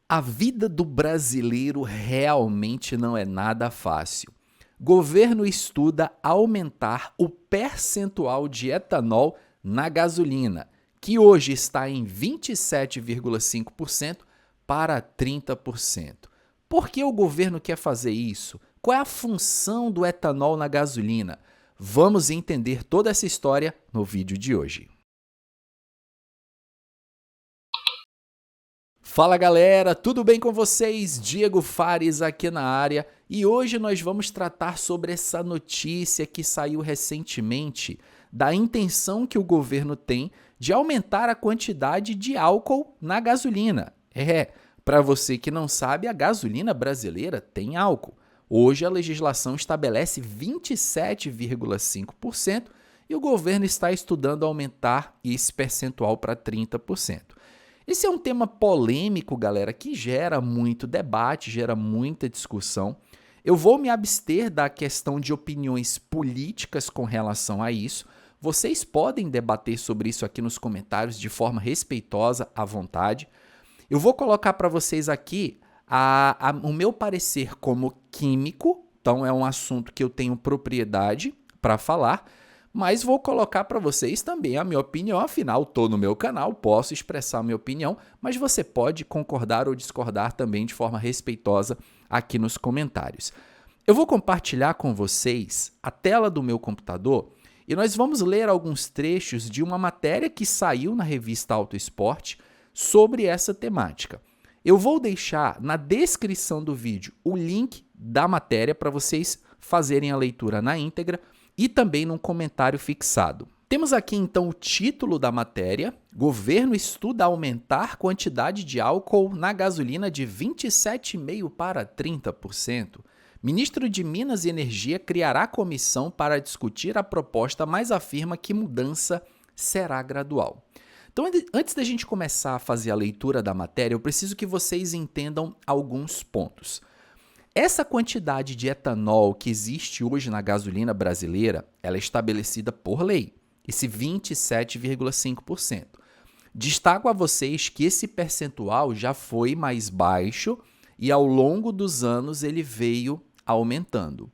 A vida do brasileiro realmente não é nada fácil. Governo estuda aumentar o percentual de etanol na gasolina, que hoje está em 27,5% para 30%. Por que o governo quer fazer isso? Qual é a função do etanol na gasolina? Vamos entender toda essa história no vídeo de hoje. Fala galera, tudo bem com vocês? Diego Fares aqui na área e hoje nós vamos tratar sobre essa notícia que saiu recentemente da intenção que o governo tem de aumentar a quantidade de álcool na gasolina. Para você que não sabe, a gasolina brasileira tem álcool. Hoje a legislação estabelece 27,5% e o governo está estudando aumentar esse percentual para 30%. Esse é um tema polêmico, galera, que gera muito debate, gera muita discussão. Eu vou me abster da questão de opiniões políticas com relação a isso. Vocês podem debater sobre isso aqui nos comentários de forma respeitosa, à vontade. Eu vou colocar para vocês aqui o meu parecer como químico, então é um assunto que eu tenho propriedade para falar, mas vou colocar para vocês também a minha opinião, afinal estou no meu canal, posso expressar a minha opinião, mas você pode concordar ou discordar também de forma respeitosa aqui nos comentários. Eu vou compartilhar com vocês a tela do meu computador e nós vamos ler alguns trechos de uma matéria que saiu na revista Auto Esporte sobre essa temática. Eu vou deixar na descrição do vídeo o link da matéria para vocês fazerem a leitura na íntegra e também num comentário fixado. Temos aqui então o título da matéria: Governo estuda aumentar quantidade de álcool na gasolina de 27,5% para 30%. Ministro de Minas e Energia criará comissão para discutir a proposta, mas afirma que mudança será gradual. Então, antes da gente começar a fazer a leitura da matéria, eu preciso que vocês entendam alguns pontos. Essa quantidade de etanol que existe hoje na gasolina brasileira, ela é estabelecida por lei, esse 27,5%. Destaco a vocês que esse percentual já foi mais baixo e ao longo dos anos ele veio aumentando.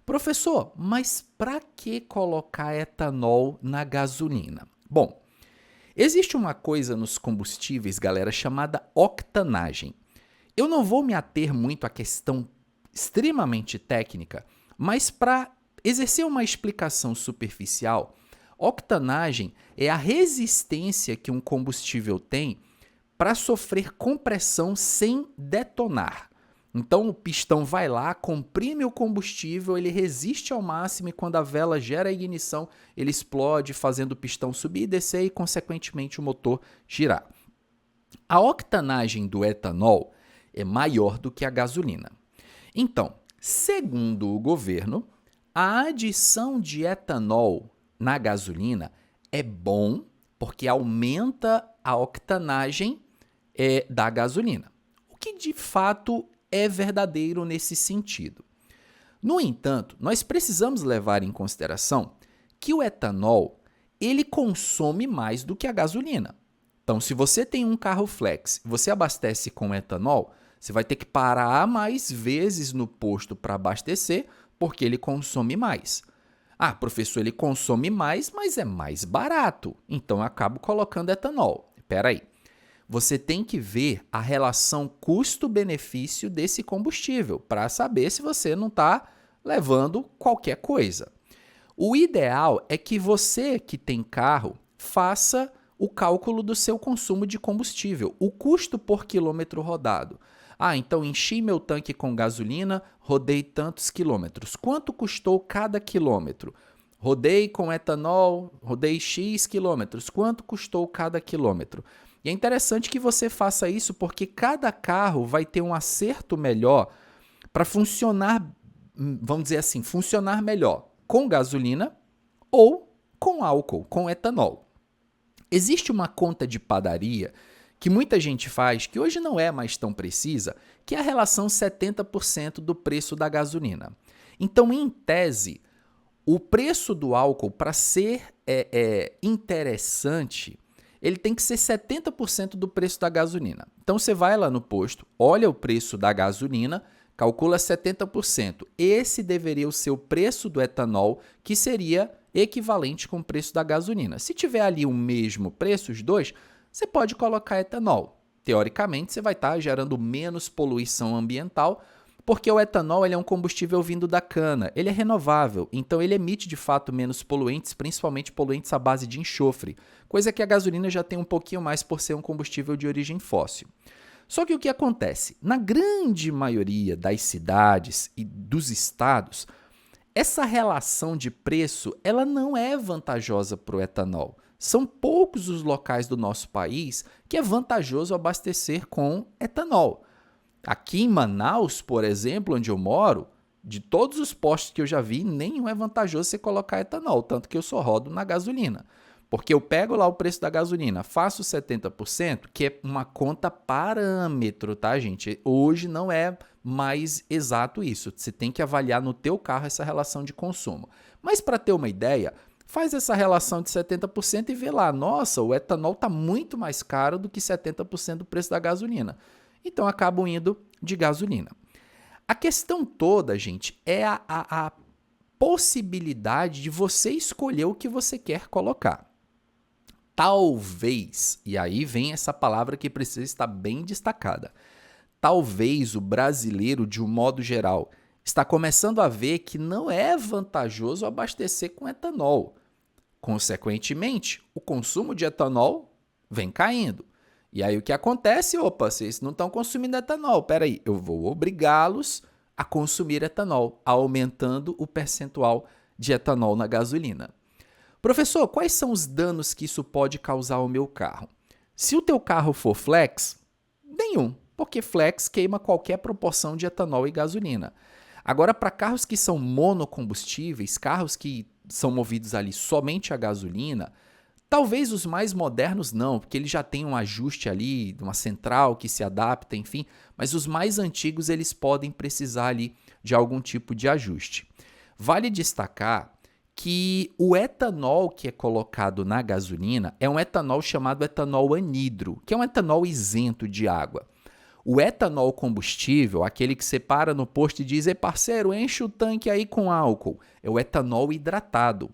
Professor, mas para que colocar etanol na gasolina? Bom, existe uma coisa nos combustíveis, galera, chamada octanagem. Eu não vou me ater muito à questão extremamente técnica, mas para exercer uma explicação superficial, octanagem é a resistência que um combustível tem para sofrer compressão sem detonar. Então o pistão vai lá, comprime o combustível, ele resiste ao máximo e quando a vela gera a ignição, ele explode, fazendo o pistão subir e descer e, consequentemente, o motor girar. A octanagem do etanol é maior do que a gasolina. Então, segundo o governo, a adição de etanol na gasolina é bom porque aumenta a octanagem da gasolina, o que de fato é verdadeiro nesse sentido. No entanto, nós precisamos levar em consideração que o etanol ele consome mais do que a gasolina. Então, se você tem um carro flex e você abastece com etanol, você vai ter que parar mais vezes no posto para abastecer, porque ele consome mais. Ah, professor, ele consome mais, mas é mais barato. Então, eu acabo colocando etanol. Espera aí. Você tem que ver a relação custo-benefício desse combustível para saber se você não está levando qualquer coisa. O ideal é que você que tem carro faça o cálculo do seu consumo de combustível, o custo por quilômetro rodado. Ah, então enchi meu tanque com gasolina, rodei tantos quilômetros. Quanto custou cada quilômetro? Rodei com etanol, rodei X quilômetros. Quanto custou cada quilômetro? E é interessante que você faça isso porque cada carro vai ter um acerto melhor para funcionar, vamos dizer assim, funcionar melhor com gasolina ou com álcool, com etanol. Existe uma conta de padaria que muita gente faz, que hoje não é mais tão precisa, que é a relação 70% do preço da gasolina. Então, em tese, o preço do álcool, para ser interessante, ele tem que ser 70% do preço da gasolina. Então você vai lá no posto, olha o preço da gasolina, calcula 70%. Esse deveria ser o preço do etanol, que seria equivalente com o preço da gasolina. Se tiver ali o mesmo preço, os dois, você pode colocar etanol. Teoricamente, você vai estar gerando menos poluição ambiental, porque o etanol ele é um combustível vindo da cana, ele é renovável, então ele emite de fato menos poluentes, principalmente poluentes à base de enxofre, coisa que a gasolina já tem um pouquinho mais por ser um combustível de origem fóssil. Só que o que acontece? Na grande maioria das cidades e dos estados, essa relação de preço ela não é vantajosa para o etanol. São poucos os locais do nosso país que é vantajoso abastecer com etanol. Aqui em Manaus, por exemplo, onde eu moro, de todos os postos que eu já vi, nenhum é vantajoso você colocar etanol, tanto que eu só rodo na gasolina. Porque eu pego lá o preço da gasolina, faço 70%, que é uma conta parâmetro, tá, gente? Hoje não é mais exato isso. Você tem que avaliar no teu carro essa relação de consumo. Mas para ter uma ideia, faz essa relação de 70% e vê lá, nossa, o etanol está muito mais caro do que 70% do preço da gasolina. Então acabam indo de gasolina. A questão toda, gente, é a possibilidade de você escolher o que você quer colocar. Talvez, e aí vem essa palavra que precisa estar bem destacada, talvez o brasileiro, de um modo geral, está começando a ver que não é vantajoso abastecer com etanol. Consequentemente, o consumo de etanol vem caindo. E aí o que acontece? Opa, vocês não estão consumindo etanol. Peraí, eu vou obrigá-los a consumir etanol, aumentando o percentual de etanol na gasolina. Professor, quais são os danos que isso pode causar ao meu carro? Se o teu carro for flex, nenhum, porque flex queima qualquer proporção de etanol e gasolina. Agora, para carros que são monocombustíveis, carros que são movidos ali somente a gasolina, talvez os mais modernos não, porque eles já têm um ajuste ali, uma central que se adapta, enfim, mas os mais antigos eles podem precisar ali de algum tipo de ajuste. Vale destacar que o etanol que é colocado na gasolina é um etanol chamado etanol anidro, que é um etanol isento de água. O etanol combustível, aquele que você para no posto e diz, ei parceiro, enche o tanque aí com álcool, é o etanol hidratado.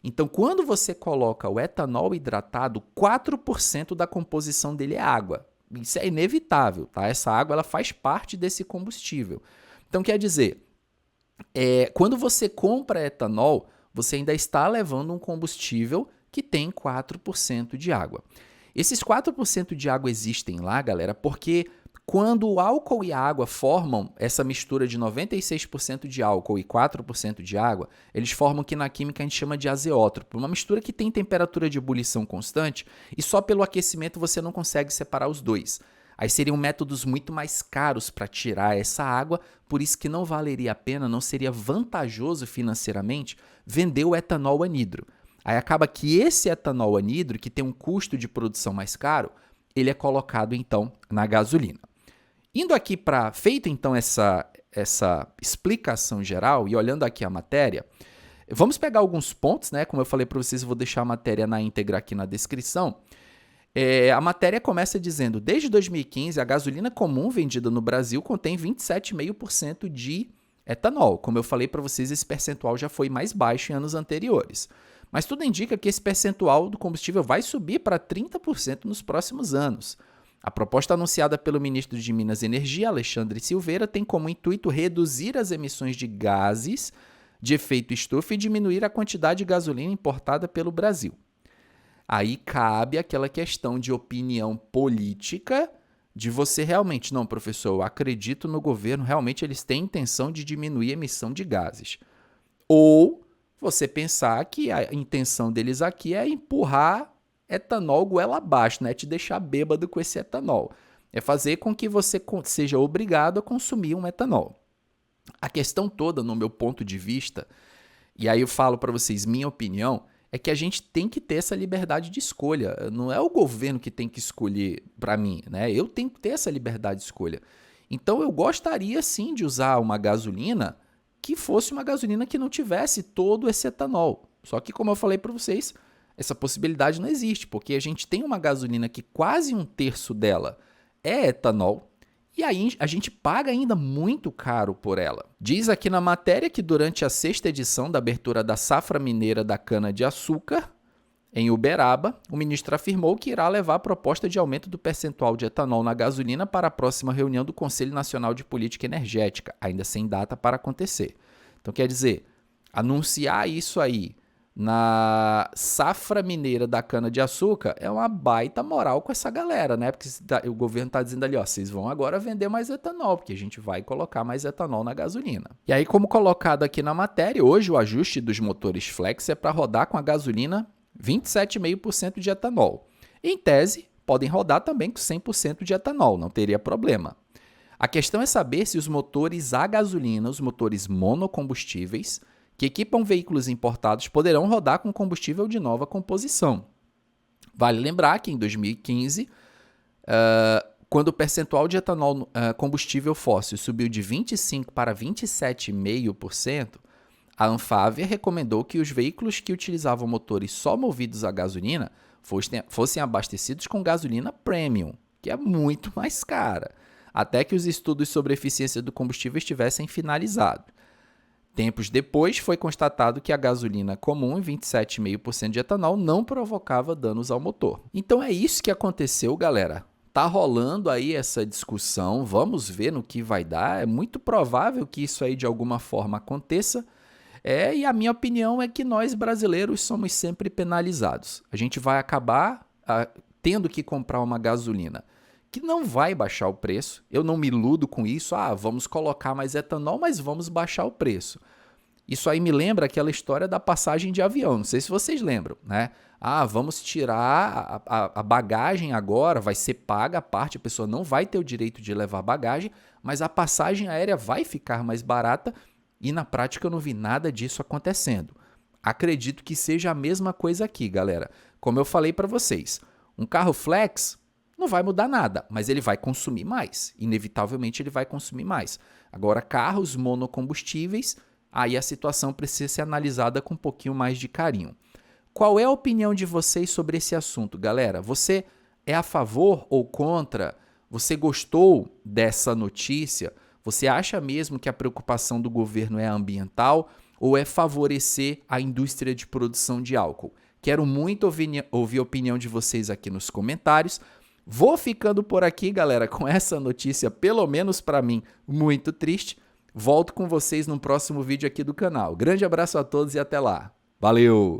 Então, quando você coloca o etanol hidratado, 4% da composição dele é água. Isso é inevitável, tá? Essa água ela faz parte desse combustível. Então, quer dizer, quando você compra etanol, você ainda está levando um combustível que tem 4% de água. Esses 4% de água existem lá, galera, porque quando o álcool e a água formam essa mistura de 96% de álcool e 4% de água, eles formam o que na química a gente chama de azeótropo, uma mistura que tem temperatura de ebulição constante e só pelo aquecimento você não consegue separar os dois. Aí seriam métodos muito mais caros para tirar essa água, por isso que não valeria a pena, não seria vantajoso financeiramente vender o etanol anidro. Aí acaba que esse etanol anidro, que tem um custo de produção mais caro, ele é colocado então na gasolina. Indo aqui para, feito então essa explicação geral e olhando aqui a matéria, vamos pegar alguns pontos, né? Como eu falei para vocês, eu vou deixar a matéria na íntegra aqui na descrição. A matéria começa dizendo, desde 2015, a gasolina comum vendida no Brasil contém 27,5% de etanol. Como eu falei para vocês, esse percentual já foi mais baixo em anos anteriores. Mas tudo indica que esse percentual do combustível vai subir para 30% nos próximos anos. A proposta anunciada pelo ministro de Minas e Energia, Alexandre Silveira, tem como intuito reduzir as emissões de gases de efeito estufa e diminuir a quantidade de gasolina importada pelo Brasil. Aí cabe aquela questão de opinião política, de você realmente, não, professor, eu acredito no governo, realmente eles têm intenção de diminuir a emissão de gases. Ou você pensar que a intenção deles aqui é empurrar etanol goela abaixo, né? Te deixar bêbado com esse etanol. É fazer com que você seja obrigado a consumir um etanol. A questão toda, no meu ponto de vista, e aí eu falo para vocês minha opinião, é que a gente tem que ter essa liberdade de escolha. Não é o governo que tem que escolher para mim, né? Eu tenho que ter essa liberdade de escolha. Então eu gostaria sim de usar uma gasolina que fosse uma gasolina que não tivesse todo esse etanol. Só que, como eu falei para vocês, Essa possibilidade não existe, porque a gente tem uma gasolina que quase um terço dela é etanol, e aí a gente paga ainda muito caro por ela. Diz aqui na matéria que durante a 6ª edição da abertura da safra mineira da cana-de-açúcar, em Uberaba, o ministro afirmou que irá levar a proposta de aumento do percentual de etanol na gasolina para a próxima reunião do Conselho Nacional de Política Energética, ainda sem data para acontecer. Então, quer dizer, anunciar isso aí na safra mineira da cana-de-açúcar é uma baita moral com essa galera, né? Porque o governo está dizendo ali, ó, vocês vão agora vender mais etanol, porque a gente vai colocar mais etanol na gasolina. E aí, como colocado aqui na matéria, hoje o ajuste dos motores flex é para rodar com a gasolina 27,5% de etanol. Em tese, podem rodar também com 100% de etanol, não teria problema. A questão é saber se os motores a gasolina, os motores monocombustíveis, que equipam veículos importados, poderão rodar com combustível de nova composição. Vale lembrar que em 2015, quando o percentual de etanol combustível fóssil subiu de 25% para 27,5%, a Anfávia recomendou que os veículos que utilizavam motores só movidos a gasolina fossem abastecidos com gasolina premium, que é muito mais cara, até que os estudos sobre a eficiência do combustível estivessem finalizados. Tempos depois, foi constatado que a gasolina comum em 27,5% de etanol não provocava danos ao motor. Então é isso que aconteceu, galera. Tá rolando aí essa discussão, vamos ver no que vai dar. É muito provável que isso aí de alguma forma aconteça. E a minha opinião é que nós brasileiros somos sempre penalizados. A gente vai acabar tendo que comprar uma gasolina que não vai baixar o preço. Eu não me iludo com isso. Vamos colocar mais etanol, mas vamos baixar o preço. Isso aí me lembra aquela história da passagem de avião. Não sei se vocês lembram, né? Vamos tirar a bagagem agora, vai ser paga a parte, a pessoa não vai ter o direito de levar bagagem, mas a passagem aérea vai ficar mais barata. E na prática eu não vi nada disso acontecendo. Acredito que seja a mesma coisa aqui, galera. Como eu falei para vocês, um carro flex não vai mudar nada, mas ele vai consumir mais. Inevitavelmente ele vai consumir mais. Agora, carros monocombustíveis, aí a situação precisa ser analisada com um pouquinho mais de carinho. Qual é a opinião de vocês sobre esse assunto, galera? Você é a favor ou contra? Você gostou dessa notícia? Você acha mesmo que a preocupação do governo é ambiental ou é favorecer a indústria de produção de álcool? Quero muito ouvir a opinião de vocês aqui nos comentários. Vou ficando por aqui, galera, com essa notícia, pelo menos para mim, muito triste. Volto com vocês no próximo vídeo aqui do canal. Grande abraço a todos e até lá. Valeu!